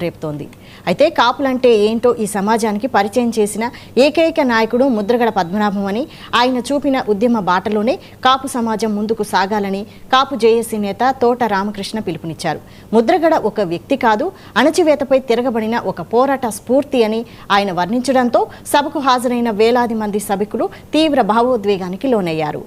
రేపుతోంది. అయితే కాపులంటే ఏంటో ఈ సమాజానికి పరిచయం చేసిన ఏకైక నాయకుడు ముద్రగడ పద్మనాభం అని, ఆయన చూపిన ఉద్యమ బాటలోనే కాపు సమాజం ముందుకు సాగాలని కాపు జేఏసీ నేత తోట రామకృష్ణ పిలుపునిచ్చారు. ముద్రగడ ఒక వ్యక్తి కాదు, అణచివేతపై తిరగబడిన ఒక పోరాట స్ఫూర్తి అని ఆయన వర్ణించడంతో సభకు హాజరైన వేలాది మంది సభికులు తీవ్ర భావోద్వేగానికి లోనయ్యారు.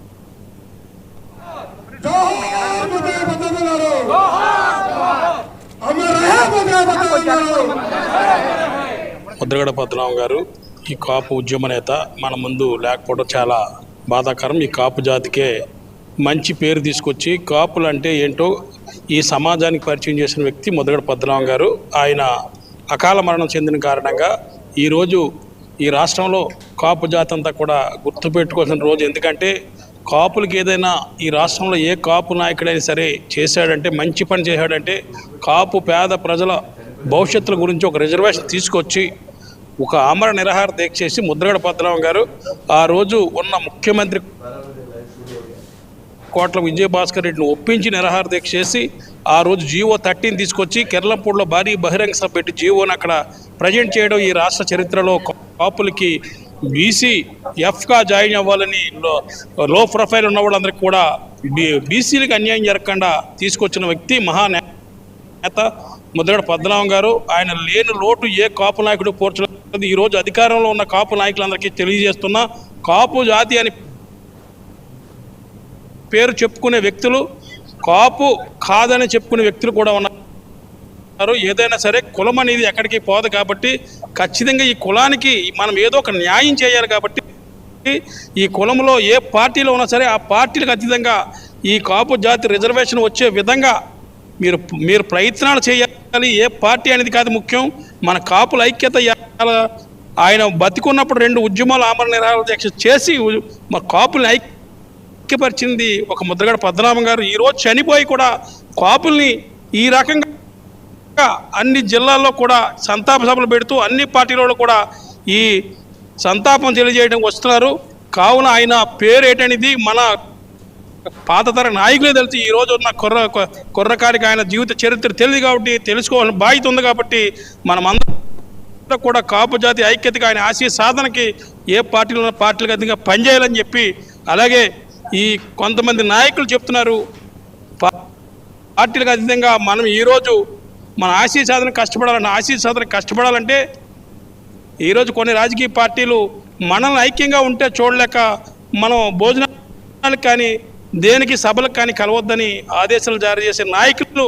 ముద్రగడ పద్మనాభం గారు ఈ కాపు ఉద్యమ నేత మన ముందు లేకపోవడం చాలా బాధాకరం. ఈ కాపు జాతికే మంచి పేరు తీసుకొచ్చి కాపులు అంటే ఏంటో ఈ సమాజానికి పరిచయం చేసిన వ్యక్తి ముద్రగడ పద్మనాభం గారు. ఆయన అకాల మరణం చెందిన కారణంగా ఈరోజు ఈ రాష్ట్రంలో కాపు జాతి అంతా కూడా గుర్తుపెట్టుకోవాల్సిన రోజు. ఎందుకంటే కాపులకి ఏదైనా ఈ రాష్ట్రంలో ఏ కాపు నాయకుడైనా సరే చేశాడంటే, మంచి పని చేశాడంటే, కాపు పేద ప్రజల భవిష్యత్తుల గురించి ఒక రిజర్వేషన్ తీసుకొచ్చి ఒక ఆమరణ నిరాహార దీక్ష చేసి ముద్రగడ పద్మనాభం గారు ఆ రోజు ఉన్న ముఖ్యమంత్రి కోట్ల విజయభాస్కర్ రెడ్డిని ఒప్పించి నిరాహార దీక్ష చేసి ఆ రోజు జీవో 13 తీసుకొచ్చి కెర్లంపూడిలో భారీ బహిరంగ సభ పెట్టి జీవోని అక్కడ ప్రజెంట్ చేయడం ఈ రాష్ట్ర చరిత్రలో కాపులకి బీసీ ఎఫ్గా జాయిన్ అవ్వాలని లో ప్రొఫైల్ ఉన్న వాళ్ళందరికీ కూడా బీసీలకు అన్యాయం జరగకుండా తీసుకొచ్చిన వ్యక్తి మహానేత ముద్రగడ పద్మనాభం గారు. ఆయన లేని లోటు ఏ కాపు నాయకుడు పోర్చలేదు. ఈరోజు అధికారంలో ఉన్న కాపు నాయకులందరికీ తెలియజేస్తున్నా, కాపు జాతి అని పేరు చెప్పుకునే వ్యక్తులు కాపు కాదని చెప్పుకునే వ్యక్తులు కూడా ఉన్నారు. ఏదైనా సరే కులం అనేది ఎక్కడికి పోదు కాబట్టి ఖచ్చితంగా ఈ కులానికి మనం ఏదో ఒక న్యాయం చేయాలి. కాబట్టి ఈ కులంలో ఏ పార్టీలో ఉన్నా సరే ఆ పార్టీలకు అతీతంగా ఈ కాపు జాతి రిజర్వేషన్ వచ్చే విధంగా మీరు ప్రయత్నాలు చేయాలి. ఏ పార్టీ అనేది కాదు ముఖ్యం, మన కాపుల ఐక్యత. ఆయన బతికున్నప్పుడు 2 ఉద్యమాలు ఆమరణ నిరాహార దీక్ష చేసి మా కాపుల్ని ఐక్యపరిచింది ఒక ముద్రగడ పద్మనాభం గారు. ఈరోజు చనిపోయి కూడా కాపుల్ని ఈ రకంగా అన్ని జిల్లాల్లో కూడా సంతాప సభలు పెడుతూ అన్ని పార్టీలలో కూడా ఈ సంతాపం తెలియజేయడం వస్తున్నారు. కావున ఆయన పేరు ఏంటనేది మన పాతతర నాయకులే తెలిసి ఈ రోజు ఉన్న కుర్రకారికి ఆయన జీవిత చరిత్ర తెలియదు కాబట్టి తెలుసుకోవాలని బాధ్యత ఉంది. కాబట్టి మనమందరం కూడా కాపు జాతి ఐక్యతగా ఆయన ఆశయ సాధనకి ఏ పార్టీలో ఉన్న పార్టీలకు అతీతంగా పనిచేయాలని చెప్పి, అలాగే ఈ కొంతమంది నాయకులు చెప్తున్నారు పార్టీలకు అతీతంగా మనం ఈరోజు మన ఆశయ సాధన కష్టపడాలంటే, ఆశయ సాధన కష్టపడాలంటే ఈరోజు కొన్ని రాజకీయ పార్టీలు మనల్ని ఐక్యంగా ఉంటే చూడలేక మనం భోజనాలకు కానీ దేనికి సభలకు కానీ కలవద్దని ఆదేశాలు జారీ చేసే నాయకులు